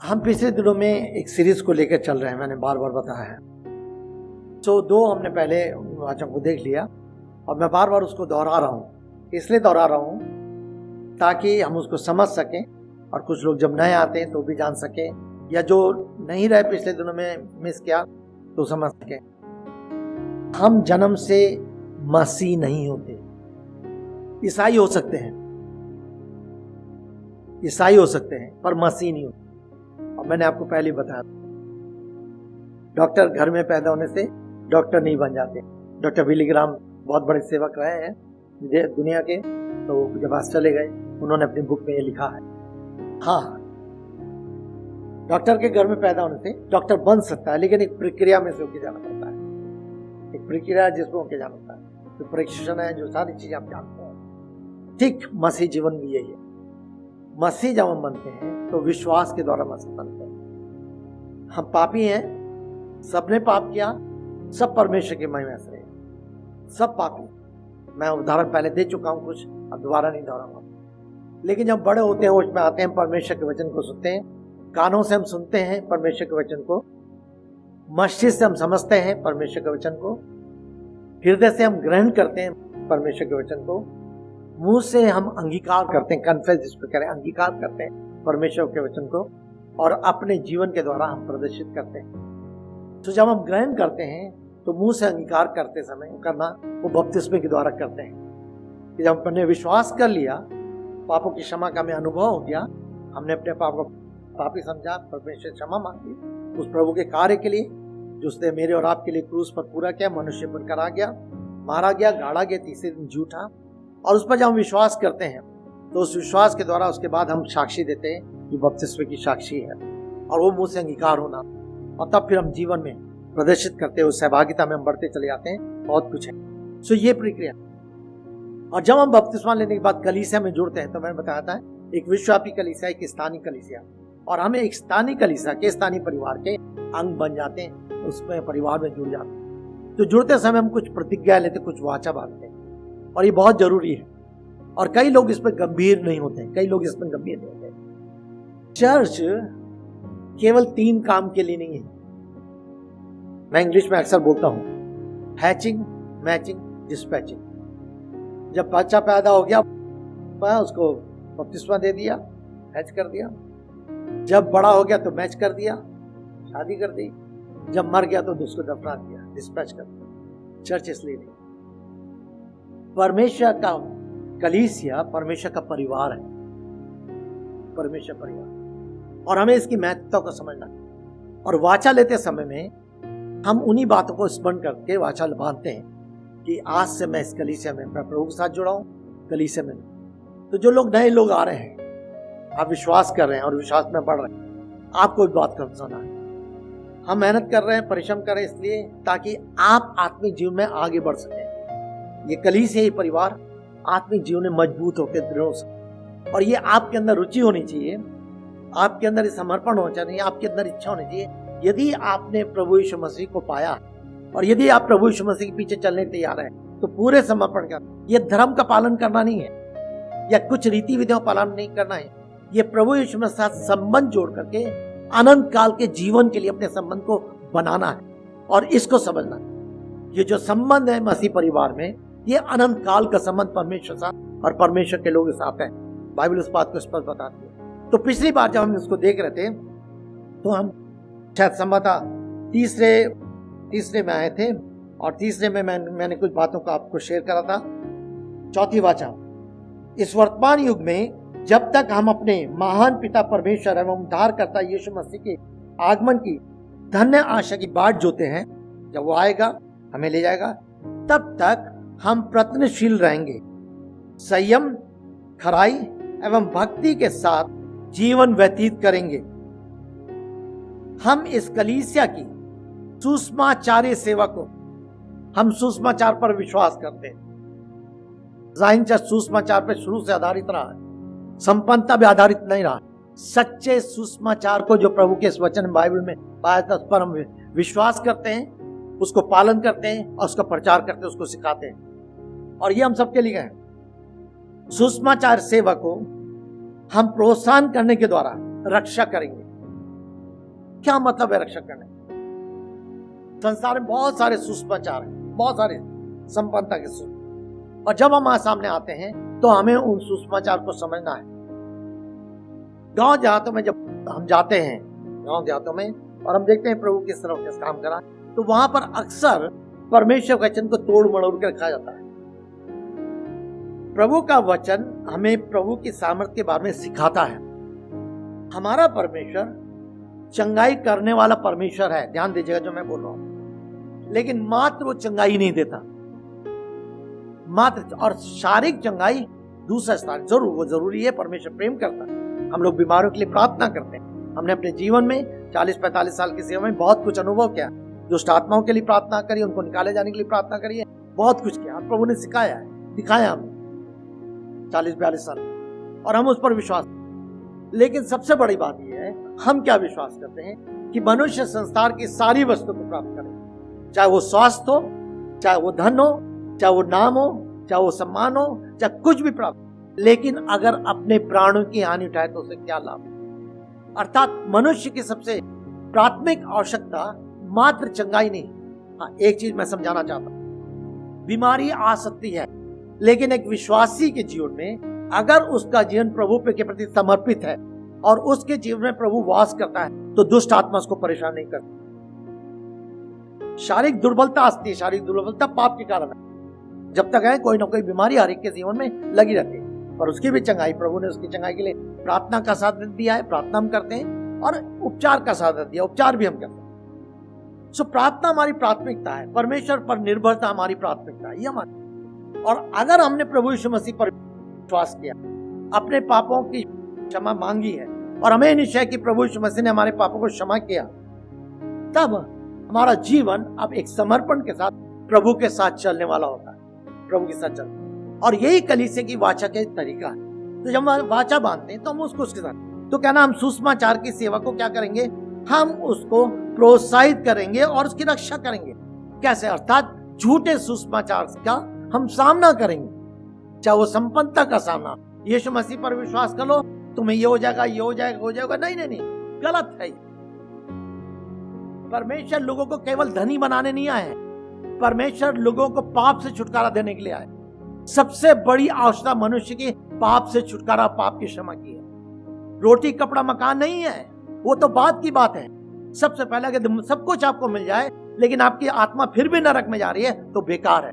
हम पिछले दिनों में एक सीरीज को लेकर चल रहे हैं, मैंने बार बार बताया है। तो 2 हमने पहले वाचकों को देख लिया और मैं बार बार उसको दोहरा रहा हूँ। इसलिए दोहरा रहा हूँ ताकि हम उसको समझ सकें और कुछ लोग जब नए आते हैं तो भी जान सकें, या जो नहीं रहे पिछले दिनों में मिस किया तो समझ सकें। हम जन्म से मसीह नहीं होते। ईसाई हो सकते हैं, ईसाई हो सकते हैं पर मसीह नहीं होते। और मैंने आपको पहले ही बताया, डॉक्टर घर में पैदा होने से डॉक्टर नहीं बन जाते। डॉक्टर विली ग्राम बहुत बड़े सेवक रहे हैं दुनिया के, तो जब आज चले गए उन्होंने अपनी बुक में ये लिखा है। हाँ, डॉक्टर के घर में पैदा होने से डॉक्टर बन सकता है, लेकिन एक प्रक्रिया में से होके जाना पड़ता है। एक प्रक्रिया जिसको होके जाना होता है, जो परीक्षण है, जो सारी चीजें आप जानते हैं। ठीक मसीह जीवन भी यही है। मसीह जब हम बनते हैं तो विश्वास के द्वारा मसीह बनते हैं। हम पापी हैं, सबने पाप किया, सब परमेश्वर की महिमा से है, सब पापी। मैं उदाहरण पहले दे चुका हूं कुछ, अब दोबारा नहीं दोहराऊंगा। लेकिन जब बड़े होते हैं, होश में आते हैं, परमेश्वर के वचन को सुनते हैं, कानों से हम सुनते हैं परमेश्वर के वचन को, मस्तिष्क से हम समझते हैं परमेश्वर के वचन को, हृदय से हम ग्रहण करते हैं परमेश्वर के वचन को, मुंह से हम अंगीकार करते हैं, कन्फेस जिसको कह रहे हैं, अंगीकार करते हैं परमेश्वर के वचन को, और अपने जीवन के द्वारा हम प्रदर्शित करते हैं। तो जब हम ग्रहण करते हैं तो मुंह से अंगीकार करते समय करना वो बपतिस्मे के द्वारा करते हैं कि जब हमने विश्वास कर लिया, पापों की क्षमा का हमें अनुभव हो गया, हमने अपने पाप को पापी समझा, परमेश्वर क्षमा मांगी उस प्रभु के कार्य के लिए जो उसने मेरे और आपके लिए क्रूस पर पूरा किया, मनुष्य बनकर आ गया, मारा गया, गाड़ा गया, तीसरे दिन जी उठा। और उस पर जब हम विश्वास करते हैं तो उस विश्वास के द्वारा उसके बाद हम साक्षी देते हैं कि बपतिस्मे की साक्षी है, और वो मुंह से अंगीकार होना, और तब फिर हम जीवन में प्रदर्शित करते हैं, उस सहभागिता में हम बढ़ते चले जाते हैं। बहुत कुछ है। सो ये प्रक्रिया। और जब हम बपतिस्मा लेने के बाद कलीसिया में जुड़ते हैं, तो मैंने बताया था एक विश्वव्यापी कलीसिया, एक स्थानीय कलीसिया, और हमें एक स्थानीय कलीसिया के स्थानीय परिवार के अंग बन जाते हैं, उसमें परिवार में जुड़ जाते हैं। तो जुड़ते समय हम कुछ प्रतिज्ञा लेते, कुछ वाचा बांधते हैं, और ये बहुत जरूरी है। और कई लोग इस पर गंभीर नहीं होते, कई लोग इसमें गंभीर नहीं होते। चर्च केवल 3 काम के लिए नहीं है। मैं इंग्लिश में अक्सर बोलता हूं, हैचिंग, मैचिंग, डिस्पैचिंग। जब बच्चा पैदा हो गया, मैं उसको बपतिस्मा दे दिया, हैच कर दिया। जब बड़ा हो गया तो मैच कर दिया, शादी कर दी। जब मर गया तो उसको दफना दिया, डिस्पैच कर दिया। चर्च इसलिए नहीं। परमेश्वर का कलीसिया परमेश्वर का परिवार है, परमेश्वर परिवार, और हमें इसकी महत्वता को समझना है। और वाचा लेते समय में हम उन्हीं बातों को स्मरण करके वाचा बांधते हैं कि आज से मैं इस कलीसिया में प्रभु के साथ जुड़ा हूं, कलीसिया में। तो जो लोग नए लोग आ रहे हैं, आप विश्वास कर रहे हैं और विश्वास में बढ़ रहे हैं, आपको भी बात कर सुना है। हम मेहनत कर रहे हैं, परिश्रम कर रहे हैं, इसलिए ताकि आप आत्मिक जीवन में आगे बढ़ सकें। ये कलीसिया, ये परिवार आत्मिक जीवन में मजबूत होकर दृढ़ हो सके। और ये आपके अंदर रुचि होनी चाहिए, आपके अंदर समर्पण होना चाहिए, आपके अंदर इच्छा होनी चाहिए। यदि आपने प्रभु यीशु मसीह को पाया और यदि आप प्रभु यीशु मसीह के पीछे चलने तैयार हैं, तो पूरे समर्पण कर। ये धर्म का पालन करना नहीं है, या कुछ रीति विधियों का पालन नहीं करना है। ये प्रभु यीशु के साथ संबंध जोड़ करके अनंत काल के जीवन के लिए अपने संबंध को बनाना है, और इसको समझना है। ये जो संबंध है मसीह परिवार में, ये अनंत काल का संबंध परमेश्वर साथ और परमेश्वर के लोगों के साथ है। बाइबल इस बात को स्पष्ट बताती है। तो पिछली बार जब हम इसको देख रहे थे, तो हम शायद संभवतः तीसरे में आए थे, और तीसरे में मैंने कुछ बातों को आपको शेयर करा था। चौथी वाचा, इस वर्तमान युग में जब तक हम अपने महान पिता परमेश्वर एवं उद्धारकर्ता यीशु मसीह के आगमन की धन्य आशा की बाट जोते हैं, जब वो आएगा हमें ले जाएगा, तब तक हम प्रयत्नशील रहेंगे, संयम, खराई एवं भक्ति के साथ जीवन व्यतीत करेंगे। हम इस कलीसिया की सुसमाचारी सेवा को, हम सुसमाचार पर विश्वास करते हैं। ज़ाहिर चर्च सुसमाचार पर शुरू से आधारित रहा है, संपन्नता भी आधारित नहीं रहा। सच्चे सुसमाचार को जो प्रभु के इस वचन बाइबल में पाया था, उस पर हम विश्वास करते हैं, उसको पालन करते हैं और उसका प्रचार करते हैं, उसको सिखाते हैं। और ये हम सबके लिए है। सुसमाचार सेवा को हम प्रोत्साहन करने के द्वारा रक्षा करेंगे। क्या मतलब है रक्षा करने? संसार में बहुत सारे सुसमाचार हैं, बहुत सारे संपन्नता के सुसमाचार, और जब हम सामने आते हैं तो हमें उन सुसमाचार को समझना है। गांव देहातों में जब हम जाते हैं, गांव देहातों में, और हम देखते हैं प्रभु किस तरह से काम करा, तो वहां पर अक्सर परमेश्वर के वचन को तोड़ मड़ोड़ कर रखा जाता है। प्रभु का वचन हमें प्रभु की सामर्थ्य के बारे में सिखाता है। हमारा परमेश्वर चंगाई करने वाला परमेश्वर है, ध्यान दीजिएगा जो मैं बोल रहा हूं, लेकिन मात्र वो चंगाई नहीं देता, मात्र और शारीरिक चंगाई दूसरा स्थान जरूर, वो जरूरी है। परमेश्वर प्रेम करता है, हम लोग बीमारों के लिए प्रार्थना करते हैं। हमने अपने जीवन में 40-45 साल की सेवा में बहुत कुछ अनुभव किया। दुष्ट आत्माओं के लिए प्रार्थना करी, उनको निकाले जाने के लिए प्रार्थना करी है, बहुत कुछ किया। प्रभु ने सिखाया है, दिखाया हमें 40-42 साल, और हम उस पर विश्वास। लेकिन सबसे बड़ी बात यह है, हम क्या विश्वास करते हैं कि मनुष्य संसार की सारी वस्तु को प्राप्त करे, चाहे वो स्वास्थ्य हो, चाहे वो धन हो, चाहे वो नाम हो, चाहे वो सम्मान हो, चाहे कुछ भी प्राप्त, लेकिन अगर अपने प्राणों की हानि उठाए तो उसे क्या लाभ? अर्थात मनुष्य की सबसे प्राथमिक आवश्यकता मात्र चंगाई नहीं। हाँ, एक चीज मैं समझाना चाहता हूं, बीमारी आ सकती है, लेकिन एक विश्वासी के जीवन में अगर उसका जीवन प्रभु के प्रति समर्पित है और उसके जीवन में प्रभु वास करता है, तो दुष्ट आत्मा उसको परेशान नहीं करती। शारीरिक दुर्बलता आती है, शारीरिक दुर्बलता पाप के कारण है। जब तक है कोई ना कोई बीमारी हर एक के जीवन में लगी रहती है, पर उसकी भी चंगाई, प्रभु ने उसकी चंगाई के लिए प्रार्थना का साधन दिया है, प्रार्थना हम करते हैं, और उपचार का साधन दिया, उपचार भी हम करते हैं। सो प्रार्थना हमारी प्राथमिकता है, परमेश्वर पर निर्भरता हमारी प्राथमिकता है, ये हमारी। और अगर हमने प्रभु यीशु मसीह पर विश्वास किया, अपने पापों की क्षमा मांगी है, और हमें निश्चय कि प्रभु यीशु मसीह ने हमारे पापों को क्षमा किया, तब हमारा जीवन अब एक समर्पण के साथ प्रभु के साथ चलने वाला होता है, प्रभु के साथ चलना। और यही कलीसिया की वाचा का तरीका है। तो जब हम वाचा बांधते हैं तो हम उसको उसके साथ, तो क्या ना, हम सुसमाचार की सेवा को क्या करेंगे, हम उसको प्रोत्साहित करेंगे और उसकी रक्षा करेंगे। कैसे? अर्थात झूठे सुसमाचार का हम सामना करेंगे, चाहे वो संपन्नता का सामना, यीशु मसीह पर विश्वास कर लो, तुम्हें ये हो जाएगा, ये हो जाएगा, हो जाएगा, नहीं नहीं नहीं, गलत है। परमेश्वर लोगों को केवल धनी बनाने नहीं आए, परमेश्वर लोगों को पाप से छुटकारा देने के लिए आए। सबसे बड़ी आवश्यकता मनुष्य की पाप से छुटकारा, पाप की क्षमा की है। रोटी कपड़ा मकान नहीं है, वो तो बात की बात है। सबसे पहले अगर सब कुछ आपको मिल जाए लेकिन आपकी आत्मा फिर भी नरक में जा रही है तो बेकार है।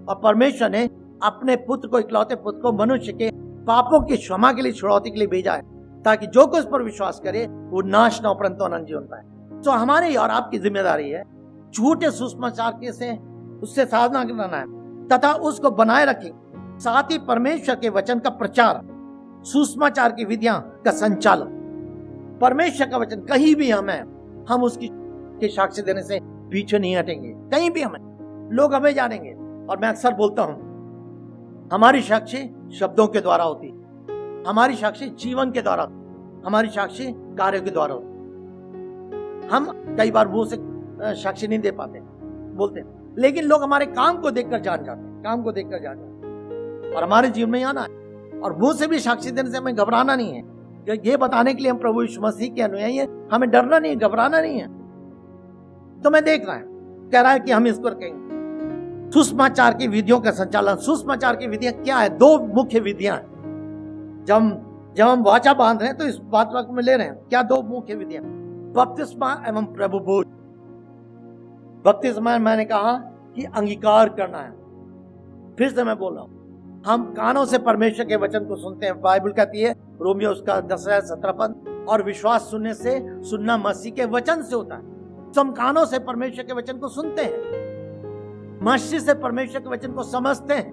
और परमेश्वर ने अपने पुत्र को, इकलौते पुत्र को मनुष्य के पापों की क्षमा के लिए, छुड़ौती के लिए भेजा है, ताकि जो कोई उस पर विश्वास करे वो नाश न हो परंतु अनंत जीवन पाए। तो हमारी और आपकी जिम्मेदारी है झूठे सुसमाचार के से उससे साधना करना है तथा उसको बनाए रखें। साथ ही परमेश्वर के वचन का प्रचार, सुसमाचार की विधियां का संचालन। परमेश्वर का वचन कहीं भी हम उसकी के साक्ष्य देने से पीछे नहीं हटेंगे। कहीं भी लोग हमें जानेंगे। और मैं अक्सर बोलता हूं, हमारी साक्षी शब्दों के द्वारा होती, हमारी साक्षी जीवन के द्वारा, हमारी साक्षी कार्य के द्वारा होती। हम कई बार मुंह से साक्षी नहीं दे पाते, बोलते हैं, लेकिन लोग हमारे काम को देखकर जान जाते हैं, काम को देखकर जान जाते हैं। और हमारे जीवन में आना है, और मुंह से भी साक्षी देने से हमें घबराना नहीं है। ये बताने के लिए हम प्रभु यीशु मसीह के अनुयायी हैं, हमें डरना नहीं, घबराना नहीं है। तो मैं देख रहा है, कह रहा है कि हम इसको कहेंगे सुसमाचार की विधियों का संचालन। सुसमाचार की विधियां क्या है? दो मुख्य विधियां हैं। जब हम वाचा बांध रहे हैं तो इस बात में ले रहे हैं क्या? दो मुख्य विधियां, बपतिस्मा एवं प्रभु भोज। बपतिस्मा मैंने कहा कि अंगीकार करना है। फिर से मैं बोल रहा हूं, हम कानों से परमेश्वर के वचन को सुनते हैं। बाइबल कहती है, रोमियो उसका 10:17 पद, और विश्वास सुनने से, सुनना मसीह के वचन से होता है। तो हम कानों से परमेश्वर के वचन को सुनते हैं, मसीह से परमेश्वर के वचन को समझते हैं,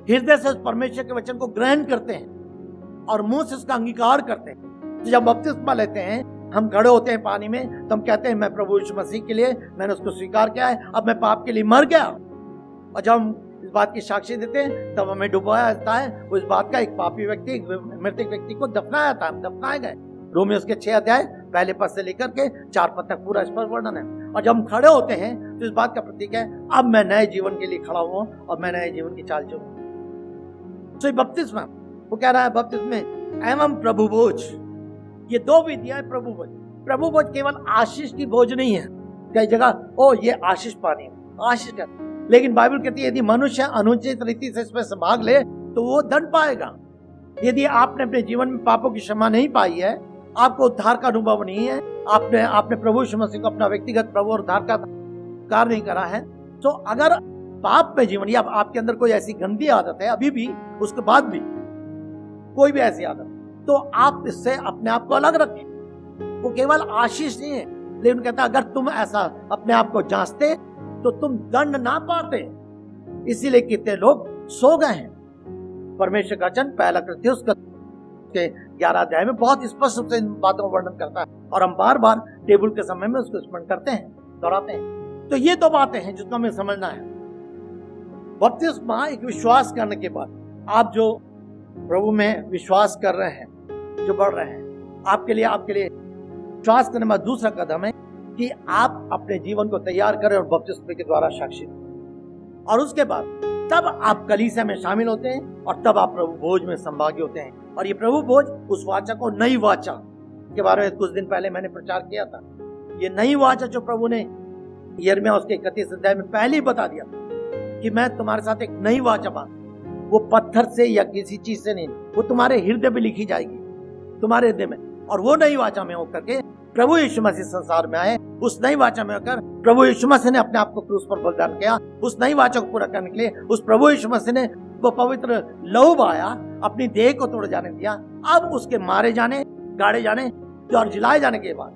हृदय से परमेश्वर के वचन को ग्रहण करते हैं और मुंह से उसका अंगीकार करते हैं। तो जब बपतिस्मा लेते हैं, हम खड़े होते हैं पानी में, तो हम कहते हैं मैं प्रभु यीशु मसीह के लिए, मैंने उसको स्वीकार किया है, अब मैं पाप के लिए मर गया। और जब हम इस बात की साक्षी देते हैं तब हमें डुबाया जाता है। उस बात का एक पापी व्यक्ति, मृतक व्यक्ति को दफनाया था, दफनाए गए। रोमियो उसके 6 अध्याय पहले पद से लेकर के 4 पद तक पूरा इस पर वर्णन है। और जब हम खड़े होते हैं तो इस बात का प्रतीक है, अब मैं नए जीवन के लिए खड़ा हुआ और मैं नए जीवन की चाल चलूंगा। तो बपतिस्मा वो कह रहा है, बपतिस्मा एवं प्रभु भोज, ये दो विधियां प्रभु भोज। प्रभु भोज केवल आशीष की भोज नहीं है, कई जगह ओ ये आशीष पानी है, आशीष है, लेकिन बाइबल कहती है यदि मनुष्य अनुचित रीति से इसमें भाग ले तो वो दंड पाएगा। यदि आपने अपने जीवन में पापों की क्षमा नहीं पाई है, आपको उद्धार का अनुभव नहीं है, आपने प्रभु यीशु मसीह को अपना व्यक्तिगत प्रभु और उद्धार का कार्य नहीं करा है, तो अगर पाप में जीवन या आपके अंदर कोई ऐसी गंदी आदत है अभी भी, उसके बाद भी कोई भी ऐसी आदत, तो आप इससे अपने आप को अलग रखें। वो केवल आशीष नहीं है, लेकिन कहता अगर तुम ऐसा अपने आप को जांचते तो तुम दंड ना पाते। इसीलिए कितने लोग सो गए हैं। परमेश्वर का वचन पहला कृत्युस के 11 अध्याय में बहुत स्पष्ट रूप से इन बातों का वर्णन करता है, और हम बार बार टेबल के समय में उसको स्मरण करते हैं, दोहराते हैं। तो ये 2 बातें हैं जिसको हमें समझना है। बपतिस्मा एक विश्वास करने के बाद, आप जो प्रभु में विश्वास कर रहे हैं, जो बढ़ रहे हैं, आपके लिए विश्वास करने में दूसरा कदम है कि आप अपने जीवन को तैयार करें और बपतिस्मा के द्वारा साक्षी, और उसके बाद तब आप कलीसिया में शामिल होते हैं और तब आप प्रभु भोज में संभागी होते हैं। और ये प्रभु भोज उस वाचा को, नई वाचा के बारे में कुछ दिन पहले मैंने प्रचार किया था। ये नई वाचा जो प्रभु ने यिर्मयाह उसके 31 अध्याय में पहले ही बता दिया कि मैं तुम्हारे साथ एक नई वाचा बांध, वो पत्थर से या किसी चीज से नहीं, वो तुम्हारे हृदय में लिखी जाएगी, तुम्हारे हृदय में। और वो नई वाचा में होकर के प्रभु यीशु मसीह संसार में आए, उस नई वाचा में होकर प्रभु यीशु मसीह ने अपने आप को क्रूस पर बलिदान किया। उस नई वाचा को पूरा करने के लिए उस प्रभु यीशु मसीह ने वो पवित्र लहू बहाया, अपनी देह को तोड़ जाने दिया। अब उसके मारे जाने, गाड़े जाने और जलाए जाने के बाद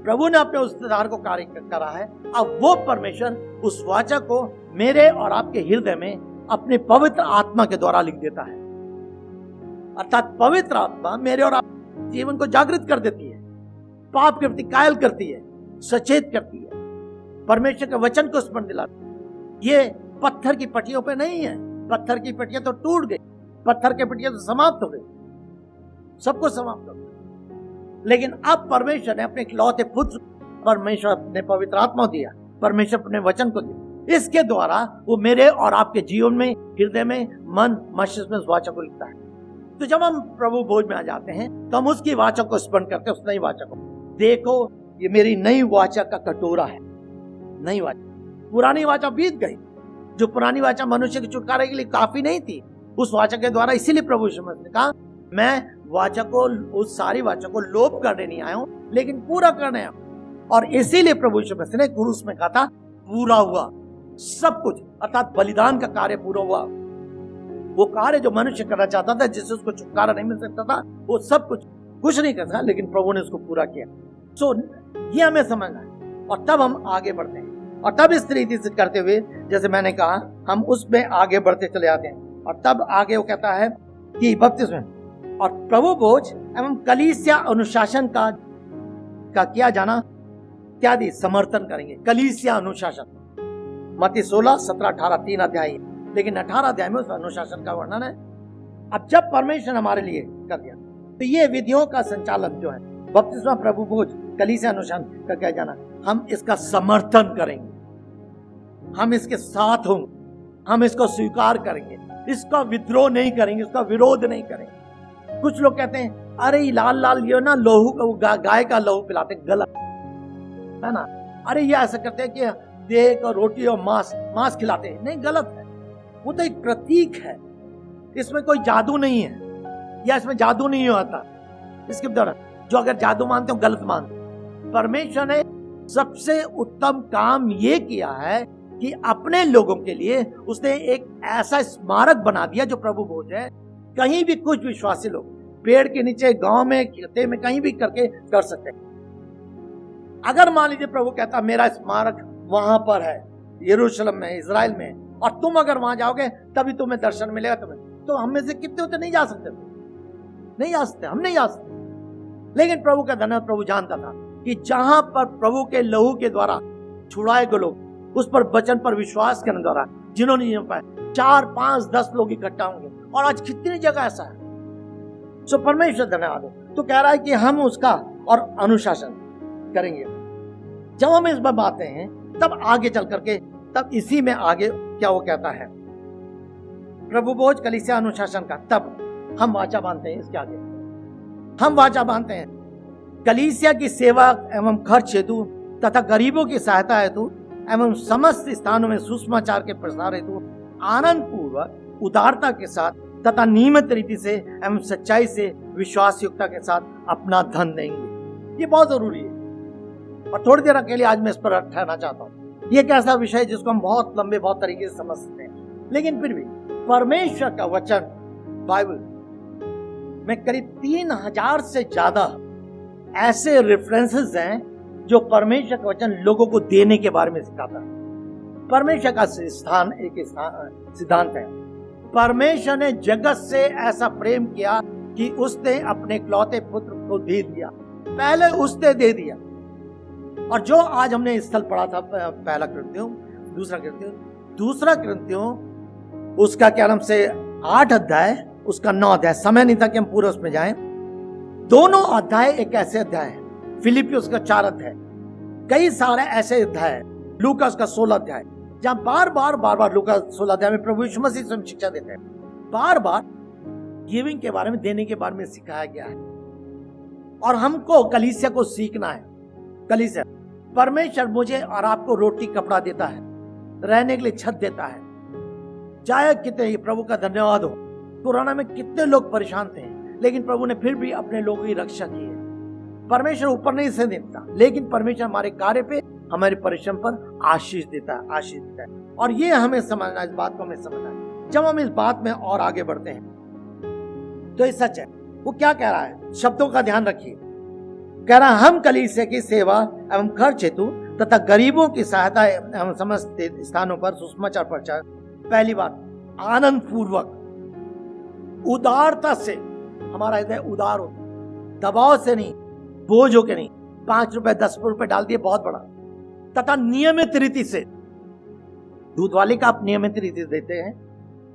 प्रभु ने अपने उस उद्धार को कार्य करा है। अब वो परमेश्वर उस वाचा को मेरे और आपके हृदय में अपने पवित्र आत्मा के द्वारा लिख देता है। अर्थात पवित्र आत्मा मेरे और आपके जीवन को जागृत कर देती है, पाप के प्रति कायल करती है, सचेत करती है, परमेश्वर के वचन को स्मरण दिलाती है। ये पत्थर की पट्टियों पे नहीं है। पत्थर की पट्टियां तो टूट गई, पत्थर की पट्टियां तो समाप्त हो गई, सब कुछ समाप्त हो गया। लेकिन अब परमेश्वर ने अपने इकलौते पुत्र, परमेश्वर ने पवित्र आत्मा दिया, परमेश्वर अपने वचन को दिया। इसके द्वारा वो मेरे और आपके जीवन में, हृदय में, मन मस्तिष्क में उस वाचा को लिखता है। तो जब हम प्रभु भोज में आ जाते हैं तो हम उसकी वाचा को स्मरण करते हैं, उस नई वाचा को। देखो ये मेरी नई वाचा का कटोरा है। नई वाचा, पुरानी वाचा बीत गई। जो पुरानी वाचा मनुष्य के छुटकारे के लिए काफी नहीं थी, उस वाचा के द्वारा, इसीलिए प्रभु यीशु मसीह ने कहा मैं वाचा को, उस सारी वाचा को लोप करने नहीं आया हूं, लेकिन पूरा करने आया हूं। और इसीलिए प्रभु यीशु मसीह ने क्रूस में कहा था पूरा हुआ, सब कुछ, अर्थात बलिदान का कार्य पूरा हुआ। वो कार्य जो मनुष्य करना चाहता था, जिससे उसको छुटकारा नहीं मिल सकता था, वो सब कुछ नहीं करता, लेकिन प्रभु ने उसको पूरा किया। सो ये हमें समझना है, और तब हम आगे बढ़ते हैं। और तब इस तरीके से करते हुए, जैसे मैंने कहा, हम उसमें आगे बढ़ते चले जाते हैं। और तब आगे वो कहता है कि बपतिस्मा और प्रभु भोज एवं कलीसिया अनुशासन का किया जाना इत्यादि समर्थन करेंगे। कलीसिया अनुशासन मत्ती 16, 17, 18 3 अध्याय, लेकिन 18 अध्याय में उस अनुशासन का वर्णन है। अब जब परमेश्वर हमारे लिए कर दिया, तो ये विधियों का संचालन जो है, बपतिस्मा, प्रभु भोज, कलीसिया अनुशासन का किया जाना, हम इसका समर्थन करेंगे, हम इसके साथ होंगे, हम इसको स्वीकार करेंगे, इसका विद्रोह नहीं करेंगे, इसका विरोध नहीं करेंगे। कुछ लोग कहते हैं अरे लाल लाल ये ना लहू, गाय का लहू पिलाते, गलत है ना। अरे ये ऐसा करते हैं कि देख और रोटी और मांस खिलाते हैं, नहीं, गलत है। वो तो एक प्रतीक है, इसमें कोई जादू नहीं है, या इसमें जादू नहीं होता। इसके द्वारा जो अगर जादू मानते हो, गलत मानते हो। परमेश्वर ने सबसे उत्तम काम ये किया है कि अपने लोगों के लिए उसने एक ऐसा स्मारक बना दिया जो प्रभु भोज है। कहीं भी कुछ विश्वासी लोग पेड़ के नीचे, गांव में, खेते में, कहीं भी करके कर सकते हैं। अगर मान लीजिए प्रभु कहता मेरा स्मारक वहां पर है, यरूशलेम में, इजराइल में, और तुम अगर वहां जाओगे तभी तुम्हें दर्शन मिलेगा तुम्हें, तो हम में से कितने होते नहीं जा सकते, नहीं जा सकते, हम नहीं जा सकते। लेकिन प्रभु का धन्यवाद, प्रभु जानता था कि जहां पर प्रभु के लहू के द्वारा छुड़ाए गए लोग, उस पर वचन पर विश्वास करने द्वारा जिन्होंने नहीं पाए, 4, 5, 10 लोग इकट्ठा होंगे। और आज कितनी जगह ऐसा है। सो परमेश्वर धन्यवाद हो। तो कह रहा है कि हम उसका और अनुशासन करेंगे। जब हम इस बात आते हैं तब आगे चल करके, तब इसी में आगे क्या वो कहता है, प्रभु भोज, कलीसिया अनुशासन का, तब हम वाचा बांधते हैं। इसके आगे हम वाचा बांधते हैं कलीसिया की सेवा एवं खर्च हेतु तथा गरीबों की सहायता हेतु एवं समस्त स्थानों में सुसमाचार के प्रसार हेतु आनंद पूर्वक उदारता के साथ तथा नियमित रीति से एवं सच्चाई से विश्वास युक्ता के साथ अपना धन देंगे। ये बहुत जरूरी है और थोड़ी देर अकेले आज मैं इस पर ठहरना चाहता हूँ। ये एक ऐसा विषय है जिसको हम बहुत लंबे बहुत तरीके से समझ सकते हैं, लेकिन फिर भी परमेश्वर का वचन बाइबल में करीब 3000 से ज्यादा ऐसे रेफरेंसेस हैं जो परमेश्वर का वचन लोगों को देने के बारे में सिखाता है। परमेश्वर का स्थान एक सिद्धांत है। परमेश्वर ने जगत से ऐसा प्रेम किया कि उसने अपने इकलौते पुत्र को दे दिया। पहले उसने दे दिया। और जो आज हमने स्थल पढ़ा था, पहला कृत्यों, दूसरा कृत्यों उसका क्या नाम से 8 अध्याय, उसका 9 अध्याय, समय नहीं था कि हम पूरा उसमें जाएं। दोनों अध्याय एक ऐसे अध्याय है। फिलिपियोस का 4 अध्याय, कई सारे ऐसे अध्याय, लूकास का 16 अध्याय, जहां बार बार लूकास 16 अध्याय में प्रभु यीशु मसीह स्वयं शिक्षा देते हैं। बार बार गिविंग के बारे में, देने के बारे में सिखाया गया है। और हमको कलीसिया को सीखना है। कलीसिया, परमेश्वर मुझे और आपको रोटी कपड़ा देता है, रहने के लिए छत देता है। चाहे कितने, प्रभु का धन्यवाद हो, कोरोना में कितने लोग परेशान थे, लेकिन प्रभु ने फिर भी अपने लोगों की रक्षा की है। परमेश्वर ऊपर नहीं से देता, लेकिन परमेश्वर हमारे कार्य पे, हमारे परिश्रम पर आशीष देता है। और ये हमें समझना, इस बात को हमें समझना है। जब हम इस बात में और आगे बढ़ते हैं तो ये सच है। वो क्या कह रहा है, शब्दों का ध्यान रखिए। कह रहा हम कलीसिया की सेवा एवं खर्च हेतु तथा गरीबों की सहायता एवं समस्त स्थानों पर सुसमाचार प्रचार। पहली बात, आनंद पूर्वक, उदारता से। हमारा हृदय उदार हो, दबाव से नहीं, बोझ होके नहीं। 5 रुपए 10 रुपए डाल दिए, बहुत बड़ा। तथा नियमित रीति से, दूध वाले का आप नियमित रीति से देते हैं,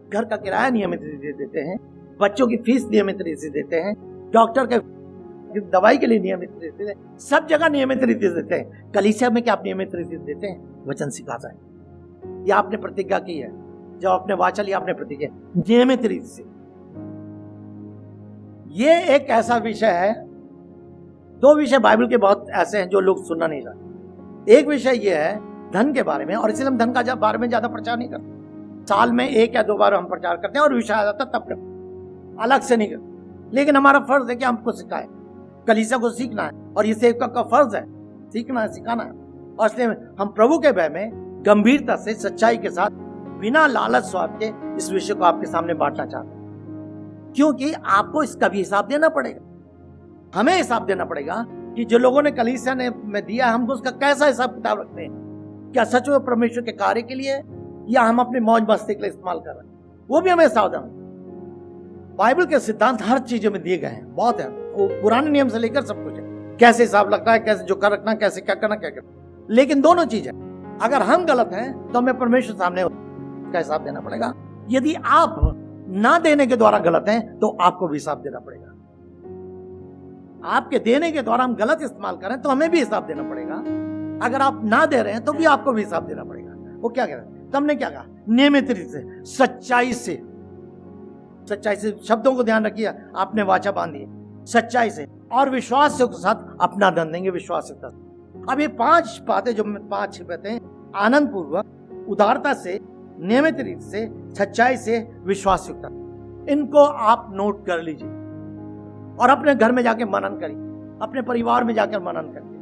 घर का किराया नियमित रीति से देते हैं, बच्चों की फीस नियमित रीति से देते हैं, डॉक्टर के दवाई के लिए नियमित रीति से, सब जगह नियमित रीति से देते हैं। कलीसिया में क्या आप नियमित रीति से देते हैं? वचन सिखाता है। यह आपने प्रतिज्ञा की है, जब आपने वाचा लिया, आपने प्रतिज्ञा नियमित रीति से। ये एक ऐसा विषय है, 2 विषय बाइबल के बहुत ऐसे हैं जो लोग सुनना नहीं चाहते। एक विषय ये है धन के बारे में, और इसलिए हम धन का बारे में ज्यादा प्रचार नहीं करते। साल में 1 या 2 बार हम प्रचार करते हैं, और विषय आ जाता तब करते, अलग से नहीं करते। लेकिन हमारा फर्ज है कि हमको सिखाए, कलीसिया को सीखना है, और ये सेवक का फर्ज है, सीखना है, सिखाना है। और इसलिए हम प्रभु के भय में गंभीरता से, सच्चाई के साथ, बिना लालच स्वार्थ के इस विषय को आपके सामने बांटना चाहते हैं। क्योंकि आपको इसका भी हिसाब देना पड़ेगा, हमें हिसाब देना पड़ेगा कि जो लोगों ने कलीसिया ने में दिया, हमको उसका कैसा हिसाब किताब रखते हैं। क्या सच में परमेश्वर के कार्य के लिए, या हम अपने मौज मस्ती के लिए इस्तेमाल कर रहे हैं, वो भी हमें सावधान। बाइबल के सिद्धांत हर चीजों में दिए गए हैं, बहुत है। वो पुराने नियम से लेकर सब कुछ है, कैसे हिसाब लगता है, कैसे जो कर रखना, कैसे क्या करना, क्या करना। लेकिन दोनों चीज है। अगर हम गलत हैं तो हमें परमेश्वर सामने का हिसाब देना पड़ेगा। यदि आप ना देने के द्वारा गलत हैं तो आपको भी हिसाब देना पड़ेगा। आपके देने के द्वारा हम गलत इस्तेमाल करें तो हमें भी हिसाब देना पड़ेगा। अगर आप ना दे रहे हैं तो भी आपको भी हिसाब देना पड़ेगा। वो क्या कह रहे हैं? तो हमने क्या कहा? नियमित रीति से, सच्चाई से, सच्चाई से। शब्दों को ध्यान रखिए, आपने वाचा बांधी, सच्चाई से और विश्वास के साथ अपना धन देंगे, विश्वास के साथ। अब ये 5 बातें जो 5 बातें हैं, आनंद पूर्वक, उदारता से, नियमित रीति से, सच्चाई से, विश्वास युक्त, इनको आप नोट कर लीजिए और अपने घर में जाके मनन करिए, अपने परिवार में जाकर मनन करिए।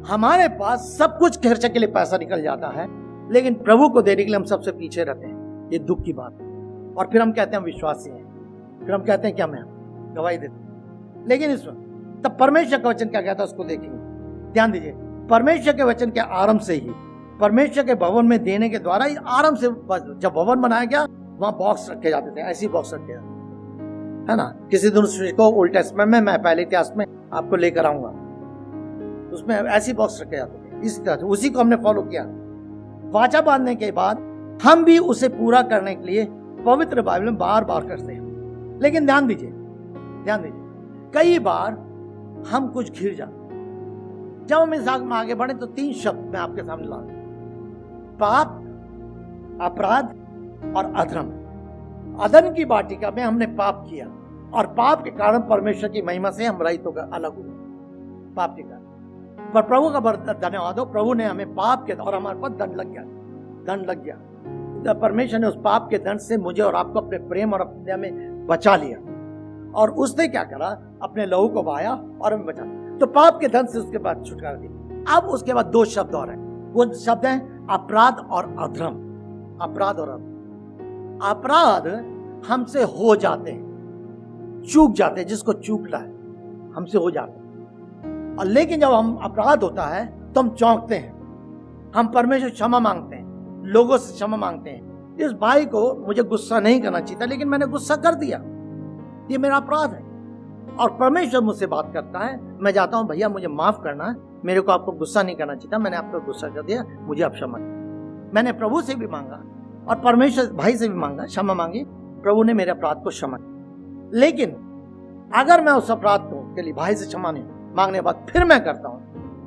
हमारे पास सब कुछ खर्चे के लिए पैसा निकल जाता है, लेकिन प्रभु को देने के लिए हम सबसे पीछे रहते हैं। ये दुख की बात है। और फिर हम कहते हैं हम विश्वासी हैं, फिर हम कहते हैं कि हमें गवाही देते हैं। लेकिन इसमें तब परमेश्वर का वचन क्या कहता है उसको देखेंगे। ध्यान दीजिए, परमेश्वर के वचन के आरंभ से ही, परमेश्वर के भवन में देने के द्वारा ही आरंभ से, जब भवन बनाया गया वहां बॉक्स रखे जाते थे, ऐसी बॉक्स रखे जाते है ना। किसी दिन को ओल्ड टेस्टमेंट में, मैं पहले इतिहास में आपको लेकर आऊंगा, उसमें ऐसी बॉक्स रखे जाते थे। इस तरह उसी को हमने फॉलो किया। वाचा बांधने के बाद हम भी उसे पूरा करने के लिए पवित्र बाइबल में बार बार करते हैं। लेकिन ध्यान दीजिए, कई बार हम कुछ घिर जाते। जब हम इस आग में आगे बढ़े तो 3 शब्द मैं आपके सामने ला दूं: पाप, अपराध और अधर्म। अधर्म की वाटिका में हमने पाप किया और पाप के कारण परमेश्वर की महिमा से हम रहित होकर अलग हुए। पाप के कारण। पर प्रभु का धन्यवाद हो, प्रभु ने हमें पाप के और हमारे पास दंड लग गया। तो परमेश्वर ने उस पाप के दंड से मुझे और आपको अपने प्रेम और अपने में बचा लिया, और उसने क्या करा, अपने लहू को बहाया और हमें बचा लिया। तो पाप के दंड से उसके बाद छुटकारा दिया। अब उसके बाद दो शब्द और हैं, वो शब्द हैं अपराध और अधर्म। अपराध और अधर्म। अपराध हमसे हो जाते हैं, चूक जाते हैं, जिसको चूकना है हमसे हो जाते हैं। और लेकिन जब हम अपराध होता है तो हम चौंकते हैं, हम परमेश्वर क्षमा मांगते हैं, लोगों से क्षमा मांगते हैं। इस भाई को मुझे गुस्सा नहीं करना चाहिए था, लेकिन मैंने गुस्सा कर दिया, ये मेरा अपराध है। और परमेश्वर मुझसे बात करता है, मैं जाता हूं, भैया मुझे माफ करना है, मेरे को आपको गुस्सा नहीं करना चाहिए था, मैंने आपको गुस्सा कर दिया, मुझे आप क्षमा। मैंने प्रभु से भी मांगा और परमेश्वर भाई से भी मांगा, क्षमा मांगी, प्रभु ने मेरे अपराध को क्षमा किया। लेकिन अगर मैं उस अपराध को के लिए भाई से क्षमा नहीं मांगने के बाद फिर मैं करता हूं,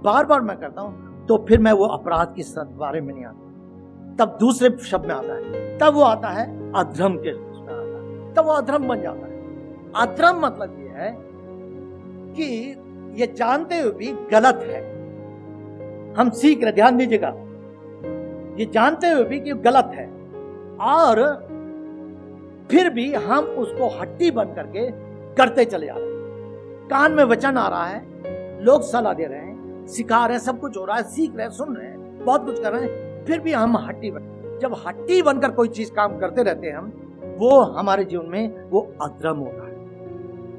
बार बार मैं करता हूं, तो फिर मैं वो अपराध के बारे में नहीं आता, तब दूसरे शब्द में आता है, तब वो आता है अधर्म के उसमें आता है, तब वो अधर्म बन जाता है। अधर्म मतलब ये है कि ये जानते हुए भी गलत है, हम सीख रहे, ध्यान दीजिएगा, ये जानते हुए भी कि गलत है, और फिर भी हम उसको हट्टी बन करके करते चले जा रहे हैं। कान में वचन आ रहा है, लोग सलाह दे रहे हैं, सिखा रहे हैं, सब कुछ हो रहा है, सीख रहे हैं, सुन रहे हैं, बहुत कुछ कर रहे हैं, फिर भी हम हट्टी बन, जब हट्टी बनकर कोई चीज काम करते रहते हैं हम, वो हमारे जीवन में वो अधर्म होता है।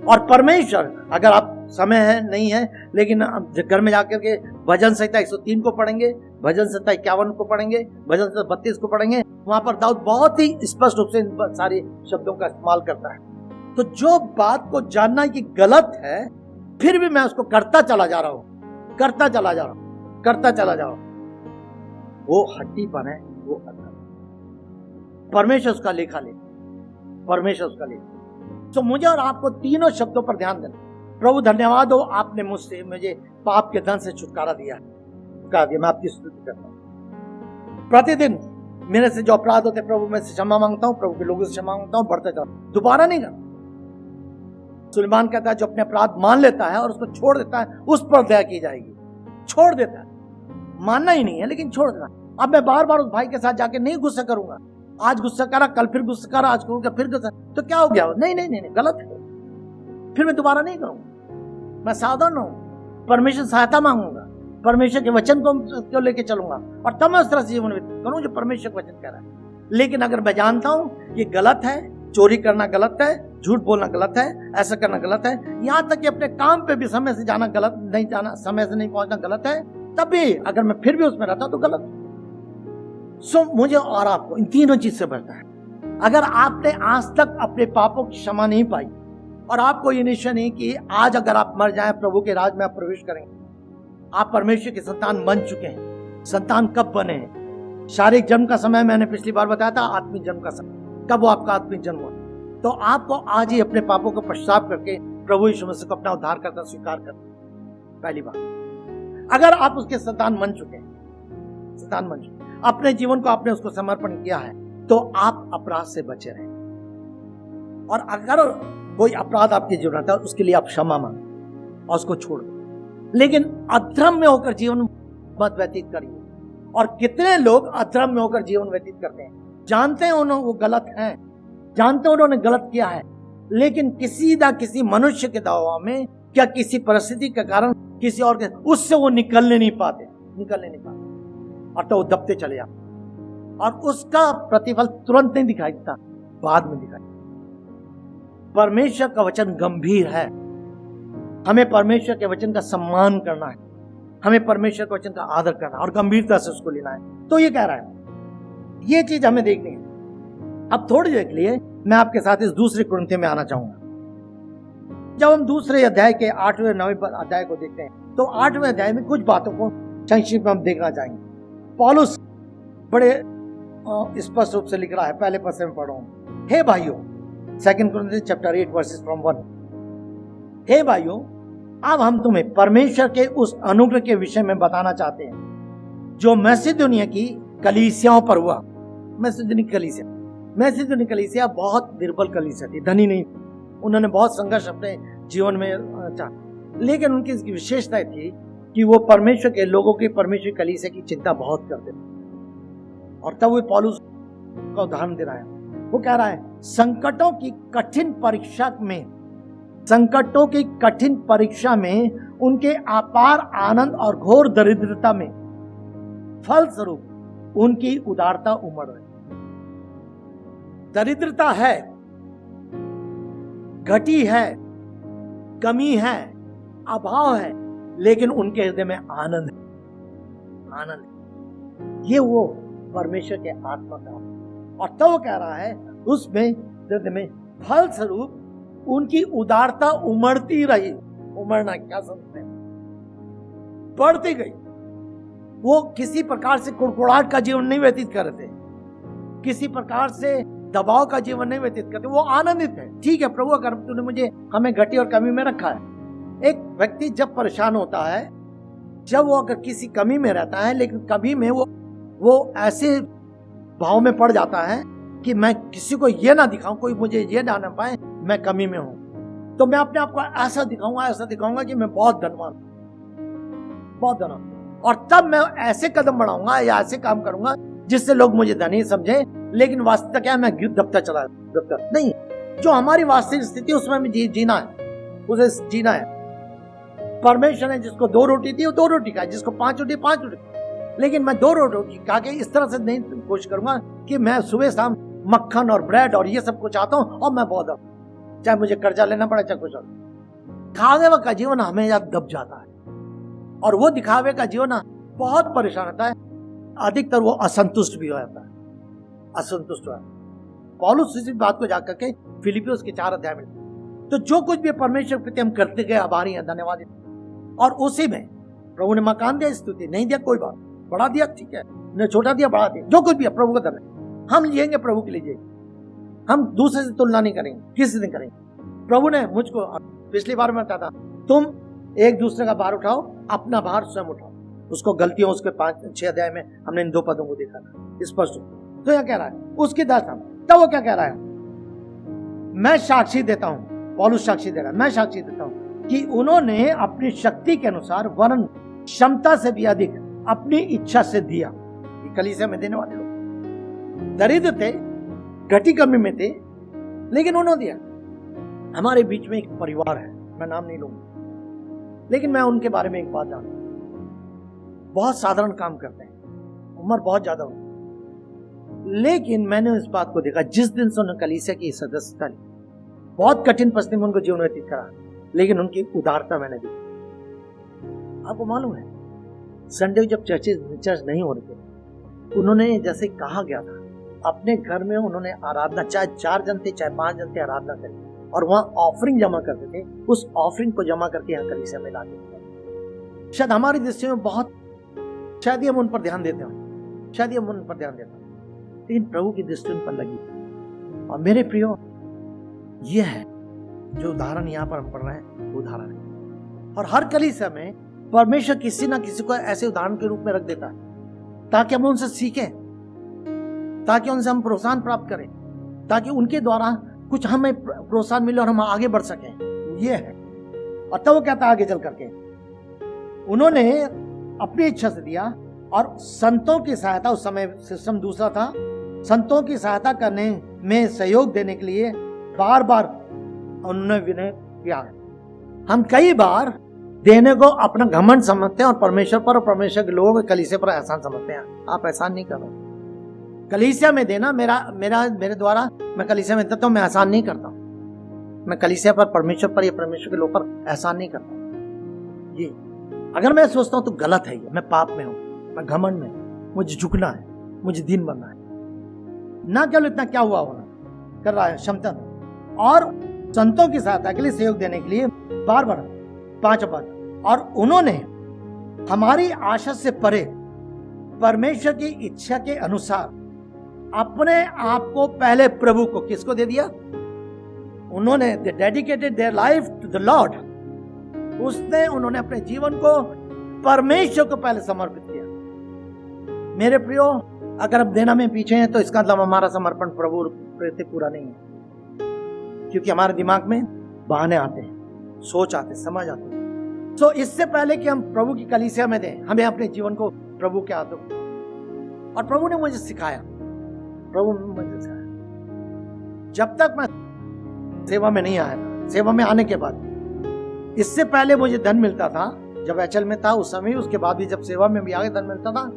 और परमेश्वर, अगर आप समय है नहीं है, लेकिन घर में जाकर के भजन संहिता 103 को पढ़ेंगे, भजन संहिता 51 को पढ़ेंगे, भजन संहिता 32 को पढ़ेंगे, वहां पर दाऊद बहुत ही स्पष्ट रूप से इन सारे शब्दों का इस्तेमाल करता है। तो जो बात को जानना कि गलत है, फिर भी मैं उसको करता चला जा रहा हूं, करता चला जा रहा हूं, वो हट्टीपन है, वो अधर्म। परमेश्वर उसका लेखा ले, परमेश्वर उसका लेखा। तो मुझे और आपको तीनों शब्दों पर ध्यान देना। प्रभु धन्यवाद हो, आपने मुझे पाप के दंड से छुटकारा दिया, मैं आपकी स्तुति करता हूं। प्रतिदिन मेरे से जो अपराध होते, प्रभु मैं से क्षमा मांगता हूं, प्रभु के लोगों से क्षमा मांगता हूं, बढ़ते जाओ, दोबारा नहीं करना। सुलेमान कहता है, जो अपने अपराध मान लेता है और उसको छोड़ देता है, उस पर दया की जाएगी। छोड़ देता है, मानना ही नहीं है, लेकिन छोड़ देना। अब मैं बार बार उस भाई के साथ जाके नहीं गुस्सा करूंगा, आज गुस्सा करा, कल फिर गुस्सा करा, आज करूंगा फिर गुस्सा, तो क्या हो गया? नहीं नहीं नहीं, गलत है, फिर मैं दोबारा नहीं करूंगा। मैं सावधान हूं, परमेश्वर सहायता मांगूंगा, परमेश्वर के वचन को लेके चलूंगा, और तब मैं उस तरह से जीवन व्यतीत करूं जो परमेश्वर का वचन कह रहा है। लेकिन अगर मैं जानता हूं ये गलत है, चोरी करना गलत है, झूठ बोलना गलत है, ऐसा करना गलत है, यहां तक कि अपने काम पे भी समय से जाना गलत, नहीं जाना, समय से नहीं पहुंचना गलत है, तब भी अगर मैं फिर भी उसमें रहता तो गलत। सो मुझे और आपको इन तीनों चीज से बचना है। अगर आपने आज तक अपने पापों की क्षमा नहीं पाई, और आपको ये निश्चय नहीं कि आज अगर आप मर जाएं, प्रभु के राज में आप प्रवेश करेंगे, आप परमेश्वर के संतान बन चुके हैं। संतान कब बने हैं? शारीरिक जन्म का समय मैंने पिछली बार बताया था, आत्मिक जन्म का समय कब वो आपका आत्मिक जन्म हुआ, तो आपको आज ही अपने पापों को पश्चाताप करके प्रभु यीशु मसीह को अपना उद्धार करता स्वीकार करना। पहली बात, अगर आप उसके संतान बन चुके हैं, संतान बन चुके हैं, अपने जीवन को आपने उसको समर्पण किया है, तो आप अपराध से बचे रहें। और अगर कोई अपराध आपके जीवन में आता है, उसके लिए आप क्षमा मांगे और उसको छोड़ दो। लेकिन अधर्म में होकर जीवन मत व्यतीत करिए। और कितने लोग अधर्म में होकर जीवन व्यतीत करते हैं, जानते हैं उन्होंने वो गलत हैं, जानते हैं उन्होंने गलत किया है, लेकिन किसी ना किसी मनुष्य के दबाव में, क्या किसी परिस्थिति के कारण, किसी और के, उससे वो निकलने नहीं पाते, और तो वो दबते चले जाते, और उसका प्रतिफल तुरंत नहीं दिखाई देता, बाद में दिखाई। परमेश्वर का वचन गंभीर है, हमें परमेश्वर के वचन का सम्मान करना है, हमें परमेश्वर के वचन का आदर करना है और गंभीरता से उसको लेना है। तो ये कह रहा है, ये चीज हमें देखनी है। अब थोड़ी देर के लिए मैं आपके साथ इस दूसरे कुरिन्थियों में आना चाहूंगा। जब हम दूसरे अध्याय के 8वें 9वें अध्याय को देखते हैं, तो 8वें अध्याय में कुछ बातों को संक्षिप्त में हम देखना चाहेंगे। पौलुस बड़े स्पष्ट रूप से लिख रहा है, पहले पद से मैं पढ़ रहा हूं। हे भाइयों, 2 Corinthians chapter 8 verses from 1। हे भाइयों, अब हम तुम्हें परमेश्वर के उस अनुग्रह के विषय में बताना चाहते हैं जो मैसिडोनिया की कलीसियाओं पर हुआ। मैसिडोनिया कलीसिया बहुत निर्बल कलीसिया थी, धनी नहीं। उन्होंने बहुत संघर्ष अपने जीवन में चाहा, लेकिन उनकी इसकी विशेषता थी कि वो परमेश्वर के लोगों की, परमेश्वर कलीसिया की चिंता बहुत करते थे। और तब वो पौलुस का उदाहरण दे रहा है। वो कह रहा है संकटों की कठिन परीक्षा में उनके अपार आनंद और घोर दरिद्रता में फलस्वरूप उनकी उदारता उमड़ रही। दरिद्रता है, घटी है, कमी है, अभाव है, लेकिन उनके हृदय में आनंद है, आनंद है। ये वो परमेश्वर के आत्मा का। और तो वो कह रहा है उसमें हृदय में फलस्वरूप उनकी उदारता उमड़ती रही। उमड़ना क्या समझते हैं? बढ़ती गई। वो किसी प्रकार से कुड़कुड़ाहट का जीवन नहीं व्यतीत कर रहे थे, किसी प्रकार से दबाव का जीवन नहीं व्यतीत करते। वो आनंदित है। ठीक है प्रभु, अगर तूने मुझे हमें घटी और कमी में रखा है। एक व्यक्ति जब परेशान होता है, जब वो अगर किसी कमी में रहता है, लेकिन कभी में वो ऐसे भाव में पड़ जाता है कि मैं किसी को ये ना दिखाऊं, कोई मुझे ये ना पाए मैं कमी में हूं, तो मैं अपने आप को ऐसा दिखाऊंगा कि मैं बहुत धनवान, बहुत धनवान। और तब मैं ऐसे कदम बढ़ाऊंगा या ऐसे काम करूंगा जिससे लोग मुझे धनी समझे, लेकिन वास्तविकता क्या है? मैं दबता नहीं। जो हमारी वास्तविक स्थिति उसमें हमें जीना है, उसे जीना है। परमेश्वर ने जिसको 2 रोटी दी वो 2 रोटी खाए, जिसको 5 रोटी 5 रोटी, लेकिन मैं 2 रोटी खा के इस तरह से नहीं कोशिश करूंगा कि मैं सुबह शाम मक्खन और ब्रेड और ये सब कुछ आता हूं और मैं बहुत, चाहे मुझे कर्जा लेना पड़े चाहे कुछ और। खावे का जीवन हमेशा दब जाता है और वो दिखावे का जीवन बहुत परेशान होता है। अधिकतर वो असंतुष्ट भी हो जाता है, असंतुष्ट हो। पौलुस इस बात को जाकर के फिलिपियोस के 4 अध्याय में, तो जो कुछ भी परमेश्वर प्रति हम करते गए आभारी हैं, धन्यवाद। और उसी में प्रभु ने मकान दिया, स्तुति नहीं दिया कोई बात, बढ़ा दिया ठीक है, ने छोटा दिया बढ़ा दिया, जो कुछ भी है प्रभु का धन्यवाद। हम लिएंगे प्रभु के लिए, हम दूसरे से तुलना नहीं करेंगे, किसी से करेंगे। प्रभु ने मुझको पिछली बार में बताया था, तुम एक दूसरे का भार उठाओ, अपना भार स्वयं उठाओ। उसको गलतियों उसके 5-6 अध्याय में हमने इन 2 पदों को देखा था स्पष्ट। तो यह कह रहा है उसके 10 तब वो क्या कह रहा है? मैं साक्षी देता हूं, पौलुस साक्षी दे रहा है, मैं साक्षी देता हूं कि उन्होंने अपनी शक्ति के अनुसार वरन क्षमता से भी अधिक अपनी इच्छा से दिया। कलीसिया में देने वाले लोग दरिद्र थे, घटी कमी में थे, लेकिन उन्होंने दिया। हमारे बीच में एक परिवार है, मैं नाम नहीं लूंगा, लेकिन मैं उनके बारे में एक बात जानता हूं। बहुत साधारण काम करते हैं, उम्र बहुत ज्यादा होती, लेकिन मैंने इस बात को देखा जिस दिन से उन्होंने कलीसिया की सदस्यता ली, बहुत कठिन परिस्थिति में उनको जीवन व्यतीत करा, लेकिन उनकी उदारता मैंने देखी। आपको मालूम है संडे जब चर्च नहीं हो रहे थे, उन्होंने जैसे कहा गया था अपने घर में उन्होंने आराधना, चाहे 4 जन थे चाहे 5 जन थे, आराधना करी और वहां ऑफरिंग जमा करते थे। उस ऑफरिंग को जमा करके यहाँ कलीसिया में लाते थे। शायद हमारी दृष्टि में बहुत, शायद हम उन पर ध्यान देते हो, शायद हम उन पर ध्यान देते हैं, लेकिन प्रभु की दृष्टि उन पर लगी। और मेरे प्रियो, यह है जो उदाहरण यहाँ पर हम पढ़ रहे हैं, उदाहरण है। और हर कलीसिया में परमेश्वर किसी ना किसी को ऐसे उदाहरण के रूप में रख देता है ताकि हम उनसे सीखें, ताकि उनसे हम प्रोत्साहन प्राप्त करें, ताकि उनके द्वारा कुछ हमें प्रोत्साहन मिले और हम आगे बढ़ सकें। ये है। और तब वो कहता है आगे चल करके, उन्होंने अपनी इच्छा से दिया और संतों की सहायता, उस समय सिस्टम दूसरा था, संतों की सहायता करने में सहयोग देने के लिए बार बार उन्होंने विनय किया। हम कई बार देने को अपना घमंड समझते हैं और परमेश्वर पर और परमेश्वर के लोगों के कलीसिया पर एहसान समझते हैं। आप एहसान नहीं कर रहे। कलीसिया में देना मेरे द्वारा, मैं कलीसिया में देता हूं, मैं एहसान नहीं करता हूं। मैं कलीसिया पर, परमेश्वर पर या परमेश्वर के लोगों पर एहसान नहीं करता। ये अगर मैं सोचता हूं तो गलत है, ये मैं पाप में हूं, मैं घमंड में हूं, मुझे झुकना है, मुझे दीन बनना है। ना केवल इतना क्या हुआ होना कर रहा है क्षमता, और संतों की सहायता के लिए सहयोग देने के लिए बार बार 5 पद। और उन्होंने हमारी आशा से परे परमेश्वर की इच्छा के अनुसार अपने आप को पहले प्रभु को, किसको दे दिया? उन्होंने dedicated their life to the lord. उन्होंने अपने जीवन को परमेश्वर को पहले समर्पित किया। मेरे प्रियो, अगर अब देना में पीछे हैं तो इसका मतलब हमारा समर्पण प्रभु प्रति पूरा नहीं है, क्योंकि हमारे दिमाग में बहाने आते हैं, सोच आते, समझ आते हैं। तो इससे पहले कि हम प्रभु की कलीसिया में दें, हमें अपने जीवन को प्रभु के हाथों, और प्रभु ने मुझे सिखाया, जब तक मैं सेवा में नहीं आया, सेवा में आने के बाद, इससे पहले मुझे धन मिलता था जब एचएल में था उस समय, उसके बाद भी जब सेवा में भी आगे धन मिलता था,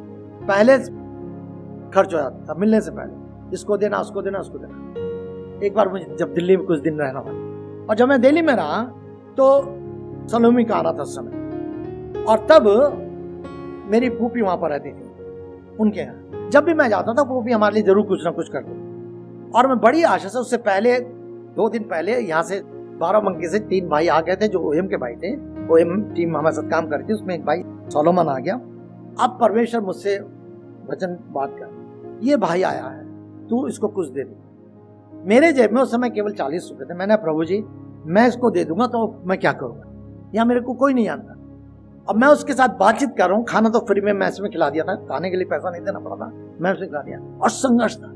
पहले खर्च हो जाता था मिलने से पहले, इसको देना उसको देना उसको देना। एक बार मुझे जब दिल्ली में कुछ दिन रहना था, और जब मैं दिल्ली में रहा तो सलोमी का आना था उस समय, और तब मेरी फूफी वहां पर रहती थी उनके यहाँ। जब भी मैं जाता था फूफी हमारे लिए जरूर कुछ ना कुछ करती, और मैं बड़ी आशा से, उससे पहले 2 दिन पहले यहाँ से बाराबंकी से 3 भाई आ गए थे जो ओएम के भाई थे, ओएम टीम हमारे साथ काम करती, उसमें एक भाई सोलोमन आ गया। अब परमेश्वर मुझसे वचन बात कर, ये भाई आया है, तू इसको कुछ दे दे। मेरे जेब में उस समय केवल 40 रुपए थे। मैंने, प्रभु जी मैं इसको दे दूंगा तो मैं क्या करूंगा, यहाँ मेरे को कोई नहीं जानता। अब मैं उसके साथ बातचीत कर रहा हूँ, खाना तो फ्री में मैस में खिला दिया था, खाने के लिए पैसा नहीं देना पड़ा था, मैं उसे खिला दिया, और संघर्ष था,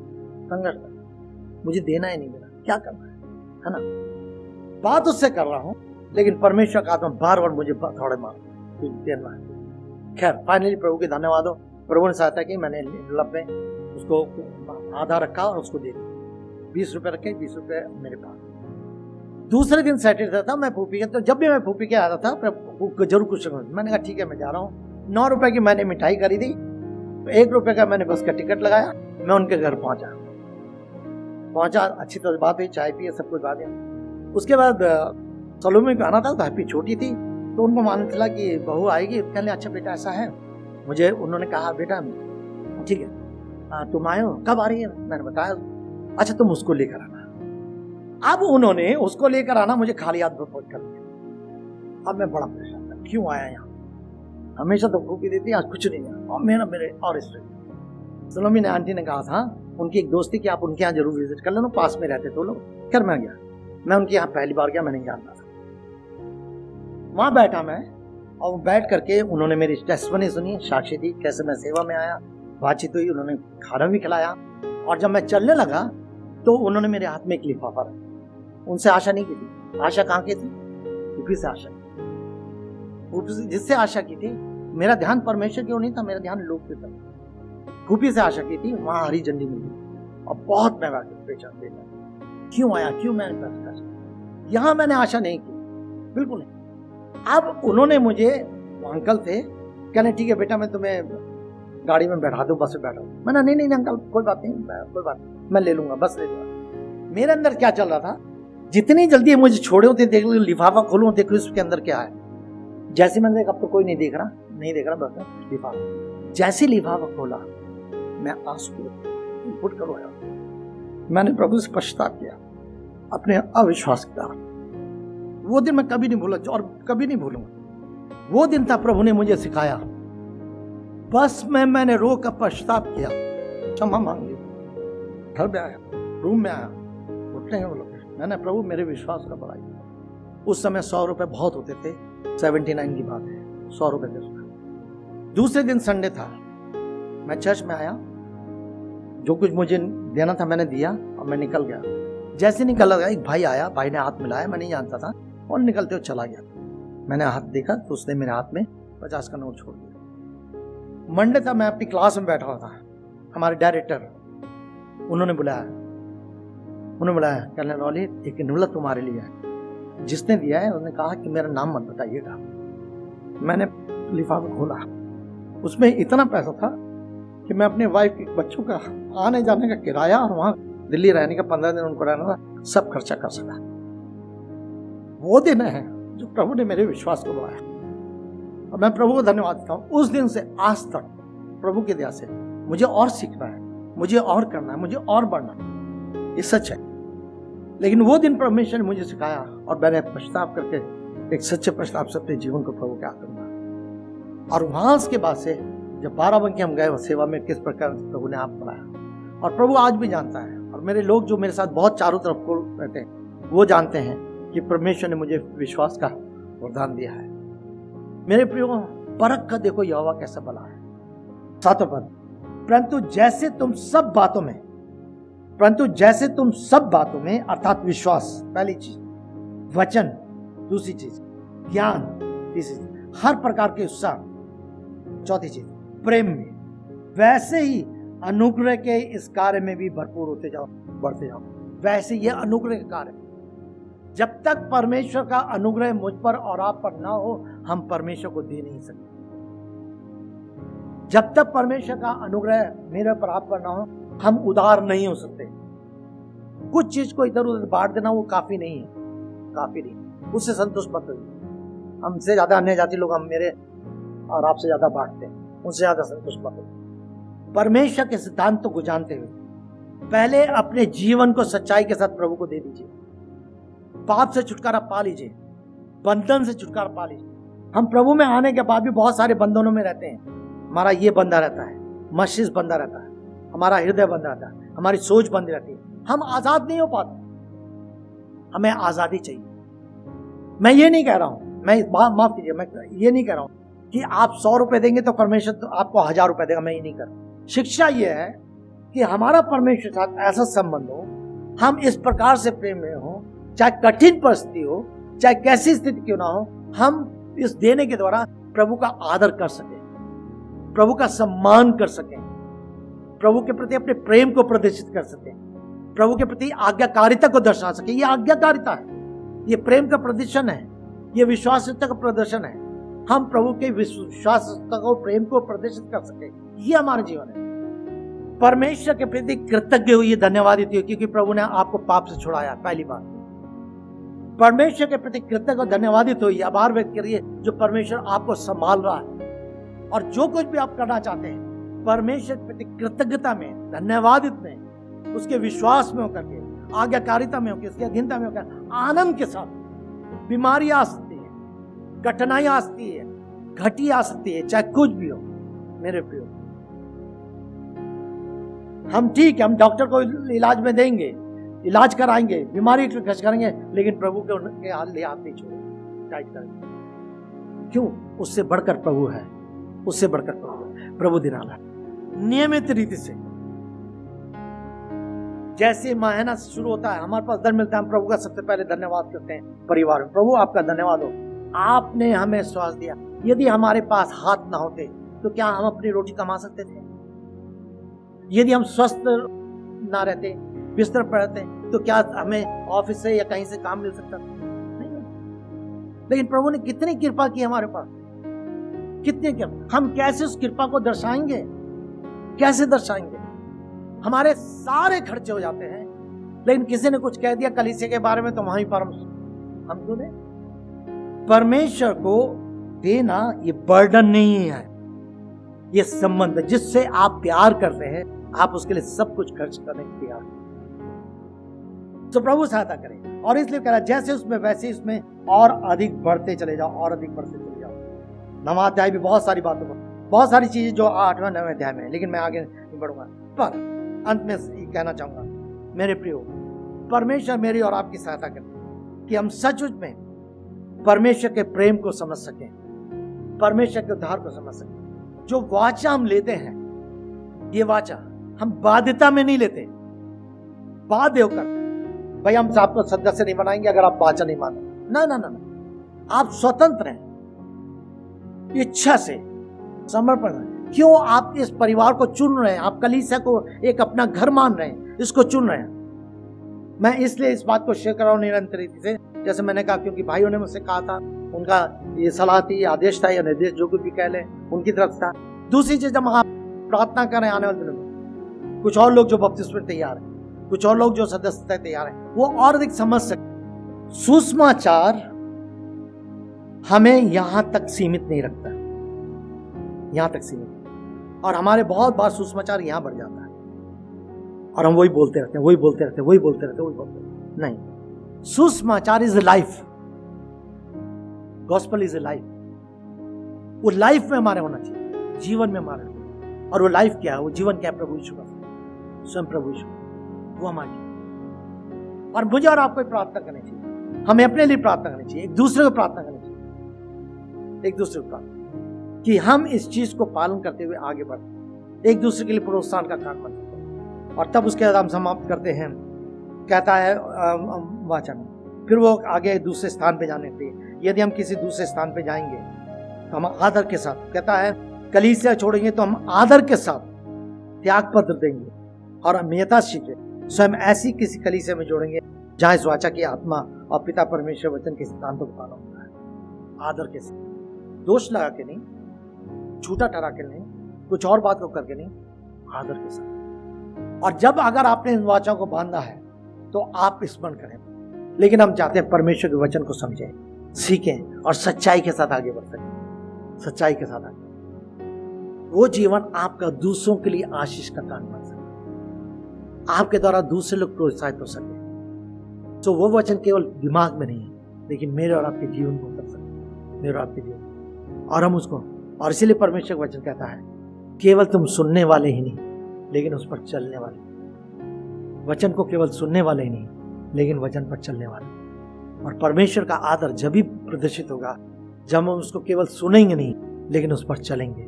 मुझे देना ही नहीं देना, क्या करना है ना। बात उससे कर रहा हूँ, लेकिन परमेश्वर का आत्मा बार बार मुझे थोड़े मार देना है। खैर फाइनली प्रभु के धन्यवाद हो, प्रभु ने सहायता की, मैंने लब में उसको आधा रखा और उसको दे दिया, 20 रुपए रखे, 20 रुपए मेरे पास। दूसरे दिन सैटरडे था, मैं फूफी के, तो जब भी मैं फूफी के आता था जरूर कुछ, मैंने कहा ठीक है मैं जा रहा हूँ। 9 रुपए की मैंने मिठाई खरीदी, 1 रुपए का मैंने बस का टिकट लगाया, मैं उनके घर पहुंचा, अच्छी तरह बात हुई, चाय पिए, सब कुछ बात हुई। उसके बाद सलोमी को आना था, तो हैप्पी छोटी थी, तो उनको मालूम चला कि बहू आएगी, कहने अच्छा बेटा ऐसा है, मुझे उन्होंने कहा बेटा ठीक है तुम आए हो, कब आ रही है, मैंने बताया, अच्छा तुम उसको लेकर आना। अब उन्होंने उसको लेकर आना मुझे खाली हाथ कर दिया। अब मैं बड़ा परेशान था, क्यों आया यहाँ, हमेशा तो फूफी देती, आज कुछ नहीं है। और मेरे और इस सलोमी ने, आंटी ने कहा था, उनकी एक दोस्ती कि आप उनके यहाँ जरूर विजिट कर लेना, पास में रहते तो लोग। कर मैं गया, मैं उनके यहाँ पहली बार गया, मैं नहीं जानता था। वहां बैठा मैं, और बैठ करके उन्होंने मेरी टेस्टमनी सुनी, साक्षी दी, कैसे मैं सेवा में आया, बातचीत हुई, उन्होंने खाना भी खिलाया। और जब मैं चलने लगा तो उन्होंने मेरे हाथ में एक लिफाफा रखा। उनसे आशा नहीं की थी, आशा कहाँ की थी, फूफी से आशा, जिससे आशा की थी। मेरा ध्यान परमेश्वर की ओर नहीं था, मेरा ध्यान लोग पे था। फूफी से आशा की थी, वहां हरी झंडी मिली, और बहुत मैं परेशान देखा, क्यों आया, क्यों मैं यहाँ मैंने आशा नहीं की, बिल्कुल नहीं। अब उन्होंने मुझे, अंकल थे, कहने ठीक है बेटा मैं तुम्हें गाड़ी में बैठा दूं, बस में बैठा दूं। मैंने नहीं अंकल कोई बात नहीं, मैं ले लूंगा, बस ले लूंगा। मेरे अंदर क्या चल रहा था, जितनी जल्दी मुझे छोड़े होते, देख लो लिफाफा खोलूं, देखो इसके अंदर क्या है। जैसे मैंने देखा, अब तो कोई नहीं देख रहा बस लिफाफा। जैसे लिफाफा खोला, मैं आंसू फुट कर रोया। मैंने प्रभु से पछतावा किया, अपने अविश्वास का। वो दिन मैं कभी नहीं भूला, और कभी नहीं भूलूंगा। वो दिन था प्रभु ने मुझे सिखाया, बस मैंने रो कर पछतावा किया, क्षमा मांग ली, घर में आया, रूम में आया, उठने हैं वो लोग, मैंने प्रभु मेरे विश्वास का बढ़ाई। उस समय 100 रुपए बहुत होते थे, 79 की बात है, 100 रुपए दे। दूसरे दिन संडे था, मैं चर्च में आया, जो कुछ मुझे देना था मैंने दिया, और मैं निकल गया। जैसे निकल गया, एक भाई आया, भाई ने हाथ मिलाया, मैं नहीं जानता था, और निकलते हुए चला गया। मैंने हाथ देखा तो उसने मेरे हाथ में 50 का नोट छोड़ दिया। मंडे था, मैं अपनी क्लास में बैठा हुआ था, हमारे डायरेक्टर उन्होंने बुलाया, कहने रॉली एक निवलत तुम्हारे लिए है, जिसने दिया है उन्होंने कहा कि मेरा नाम मत बताइएगा। मैंने लिफाफा खोला, उसमें इतना पैसा था कि मैं अपने वाइफ के बच्चों का आने जाने का किराया, और वहां दिल्ली रहने का 15 दिन उनको रहना था, सब खर्चा कर सका। वो दिन है जो प्रभु ने मेरे विश्वास को बढ़ाया, और मैं प्रभु को धन्यवाद देता हूँ। उस दिन से आज तक प्रभु की दया से मुझे और सीखना है, मुझे और करना है, मुझे और बढ़ना है, ये सच है। लेकिन वो दिन परमेश्वर ने मुझे सिखाया, और मैंने पछताव करके एक सच्चे पछताव से अपने जीवन को प्रभु के हाथ दूंगा। और वहां के बाद से जब बाराबंकी हम गए सेवा में, किस प्रकार प्रभु ने आप बढ़ाया, और प्रभु आज भी जानता है, और मेरे लोग जो मेरे साथ बहुत चारों तरफ को रहते हैं वो जानते हैं कि परमेश्वर ने मुझे विश्वास का वरदान दिया है। मेरे प्रियो, परख का देखो यहोवा कैसा भला है। 7वां पद, परंतु जैसे तुम सब बातों में अर्थात विश्वास पहली चीज, वचन दूसरी चीज, ज्ञान तीसरी चीज, हर प्रकार के उत्साह। चौथी चीज, प्रेम में, वैसे ही अनुग्रह के इस कार्य में भी भरपूर होते जाओ, बढ़ते जाओ। वैसे यह अनुग्रह का कार्य, जब तक परमेश्वर का अनुग्रह मुझ पर और आप पर ना हो, हम परमेश्वर को दे नहीं सकते। जब तक परमेश्वर का अनुग्रह मेरे पर आप पर ना हो, हम उदार नहीं हो सकते। कुछ चीज को इधर उधर बांट देना वो काफी नहीं है, काफी नहीं, उससे संतुष्ट मत होइए। हमसे ज्यादा अन्य जाति लोग हम मेरे और आपसे ज्यादा बांटते हैं, उनसे ज्यादा संतुष्ट मत होइए। परमेश्वर के सिद्धांतों को जानते हुए पहले अपने जीवन को सच्चाई के साथ प्रभु को दे दीजिए। पाप से छुटकारा पा लीजिए, बंधन से छुटकारा पा लीजिए। हम प्रभु में आने के बाद भी बहुत सारे बंधनों में रहते हैं। हमारा ये बंधा रहता है, मस्तिष्क बंधा रहता है, हमारा हृदय बंधा रहता है, हमारी सोच बंधी रहती है, हम आजाद नहीं हो पाते। हमें आजादी चाहिए। मैं ये नहीं कह रहा हूं, मैं माफ कीजिए, मैं ये नहीं कह रहा हूं कि आप 100 रुपए देंगे तो परमेश्वर तो आपको 1000 रुपए देगा। मैं ये नहीं कर रहा। शिक्षा ये है कि हमारा परमेश्वर के साथ ऐसा संबंध हो, हम इस प्रकार से प्रेम में हो, चाहे कठिन परिस्थिति हो, चाहे कैसी स्थिति क्यों ना हो, हम इस देने के द्वारा प्रभु का आदर कर सके, प्रभु का सम्मान कर सके, प्रभु के प्रति अपने प्रेम को प्रदर्शित कर सके, प्रभु के प्रति आज्ञाकारिता को दर्शा सके। ये आज्ञाकारिता है, ये प्रेम का प्रदर्शन है, ये विश्वासयोग्यता का प्रदर्शन है। हम प्रभु के विश्वासयोग्यता को, प्रेम को प्रदर्शित कर सके, ये हमारा जीवन है। परमेश्वर के प्रति कृतज्ञ हुई, धन्यवादित हुई, क्योंकि प्रभु ने आपको पाप से छुड़ाया। पहली बात, परमेश्वर के प्रति कृतज्ञ और धन्यवादित हुई, आभार व्यक्त करिए जो परमेश्वर आपको संभाल रहा है। और जो कुछ भी आप करना चाहते हैं, परमेश्वर के प्रति कृतज्ञता में, धन्यवादित में, उसके विश्वास में होकर के, आज्ञाकारिता में होकर, उसकी अधीनता में होकर, आनंद के साथ। बीमारियां आ सकती है, कठिनाइयां आ सकती है, घटी आ सकती है, चाहे कुछ भी हो मेरे प्रियो, हम ठीक है, हम डॉक्टर को इलाज में देंगे, इलाज कराएंगे, बीमारी खर्च करेंगे, लेकिन प्रभु के उनके हाथ ले हाथ नहीं छोड़ेंगे, टाइट करेंगे। क्यों? उससे बढ़कर प्रभु है, उससे बढ़कर प्रभु निराला है। नियमित रीति से, जैसे महीना शुरू होता है, हमारे पास धन मिलता है, हम प्रभु का सबसे पहले धन्यवाद करते हैं परिवार में। प्रभु आपका धन्यवाद हो, आपने हमें स्वास्थ्य दिया। यदि हमारे पास हाथ ना होते तो क्या हम अपनी रोटी कमा सकते थे? यदि हम स्वस्थ ना रहते, बिस्तर पर रहते, तो क्या हमें ऑफिस से या कहीं से काम मिल सकता था? नहीं। लेकिन प्रभु ने कितनी कृपा की हमारे पास, कितने कृपा। हम कैसे उस कृपा को दर्शाएंगे? कैसे दर्शाएंगे? हमारे सारे खर्चे हो जाते हैं, लेकिन किसी ने कुछ कह दिया कलीसिया के बारे में तो वहीं पर हम क्यों दें? परमेश्वर को देना ये बर्डन नहीं है, ये संबंध है। जिससे आप प्यार करते हैं, आप उसके लिए सब कुछ खर्च करने के तैयार हैं। तो प्रभु सहायता करें, और इसलिए कह रहा जैसे उसमें वैसे इसमें और अधिक बढ़ते चले जाओ, और अधिक बढ़ते चले जाओ। 9वां अध्याय भी बहुत सारी बातों पर, बहुत सारी चीजें जो 8वें 9वें अध्याय में है, लेकिन मैं आगे नहीं बढ़ूंगा। पर अंत में कहना चाहूंगा मेरे प्रियो, परमेश्वर मेरी और आपकी सहायता करें कि हम सचमुच में परमेश्वर के प्रेम को समझ सकें, परमेश्वर के उद्धार को समझ सकें। जो वाचा हम लेते हैं, ये वाचा हम बाध्यता में नहीं लेते, बाध्य होकर भाई हम आपको सदस्य नहीं बनाएंगे अगर आप वाचा नहीं मानो। ना ना ना ना, आप स्वतंत्र हैं, इच्छा से समर्पण है। क्यों आप इस परिवार को चुन रहे हैं? आप कलीसिया को एक अपना घर मान रहे हैं, इसको चुन रहे हैं। मैं इसलिए इस बात को शेयर कर रहा हूं निरंतर रीति से, जैसे मैंने कहा, क्योंकि भाइयों ने मुझसे कहा था, उनका ये सलाह थी, आदेश था या निर्देश, जो कुछ भी कह ले, उनकी तरफ था। दूसरी चीज, जब आप प्रार्थना करें आने वाले दिनों में, कुछ और लोग जो बपतिस्मा तैयार है, कुछ और लोग जो सदस्यता तैयार है, वो और अधिक समझ सके। सुसमाचार हमें यहां तक सीमित नहीं रखता, यहां तक सीमित, और हमारे बहुत बार सुसमाचार यहां बढ़ जाता है और हम वही बोलते रहते हैं, वही बोलते रहते हैं, वही बोलते रहते हैं, वही बोलते रहते हैं। नहीं, सुसमाचार is a life, gospel is a life. वो लाइफ में हमारे होना चाहिए, जीवन में हमारे। और वो लाइफ क्या है? वो जीवन क्या है? प्रभु यीशु का, स्वयं प्रभु यीशु, वो हमारी। और मुझे और आपको प्रार्थना करनी चाहिए, हमें अपने लिए प्रार्थना करनी चाहिए, एक दूसरे को प्रार्थना करनी चाहिए, एक दूसरे को प्रार्थना, कि हम इस चीज को पालन करते हुए आगे बढ़ते, एक दूसरे के लिए प्रोत्साहन का काम करते हैं। और तब उसके बाद हम समाप्त करते हैं, कहता है वाचन, फिर वो आगे दूसरे स्थान पे जाने के लिए, यदि हम किसी दूसरे स्थान पे जाएंगे तो हम आदर के साथ, कहता है कलीसिया छोड़ेंगे तो हम आदर के साथ त्याग पत्र देंगे और हम यथाशीघ्र स्वयं ऐसी किसी कलीसिया में जोड़ेंगे जहां इस वाचा की आत्मा और पिता परमेश्वर वचन के सिद्धांतों को पालन होता है। आदर के साथ, दोष लगा के नहीं, झूठा ठहरा के नहीं, कुछ और बात को करके नहीं, आदर के साथ। और जब अगर आपने इन वाचों को बांधा है तो आप स्मरण करें, लेकिन हम चाहते हैं परमेश्वर के वचन को समझें, सीखें और सच्चाई के साथ आगे बढ़ सकें। सच्चाई के साथ आगे, वो जीवन आपका दूसरों के लिए आशीष का कारण बन सके, आपके द्वारा दूसरे लोग प्रोत्साहित हो सके। तो वो वचन केवल दिमाग में नहीं है, लेकिन मेरे और आपके जीवन को कर सके, मेरे और आपके जीवन। और हम उसको, और इसीलिए परमेश्वर का वचन कहता है केवल तुम सुनने वाले ही नहीं, लेकिन उस पर चलने वाले। वचन को केवल सुनने वाले ही नहीं, लेकिन वचन पर चलने वाले। और परमेश्वर का आदर जब भी प्रदर्शित होगा जब हम उसको केवल सुनेंगे नहीं, लेकिन उस पर चलेंगे।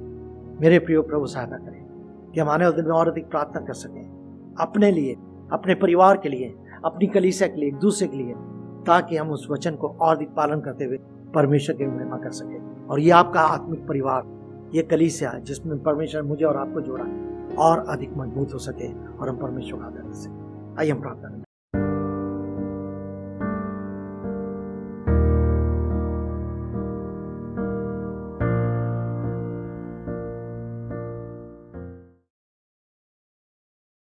मेरे प्रिय प्रभु सहायता करें कि हम आने वाले दिन में और अधिक प्रार्थना कर सकें, अपने लिए, अपने परिवार के लिए, अपनी कलीसिया के लिए, एक दूसरे के लिए, ताकि हम उस वचन को और अधिक पालन करते हुए परमेश्वर की महिमा कर सकें। और ये आपका आत्मिक परिवार, ये कलीसिया जिसमें परमेश्वर मुझे और आपको जोड़ा, और अधिक मजबूत हो सके और हम परमेश्वर का आदर कर सकें। आइए हम प्रार्थना करें।